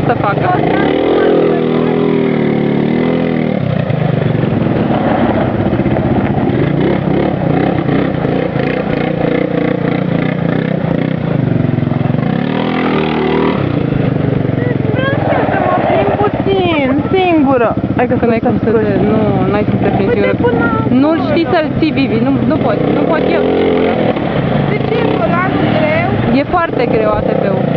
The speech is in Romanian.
să facă. Singură. Hai că n-ai cum să te, nu ai cum să te prinzi singură. Nu știi să-l ții, Vivi, nu poți, nu pot eu singură. De ce e volanul greu? E foarte greu ATV-ul.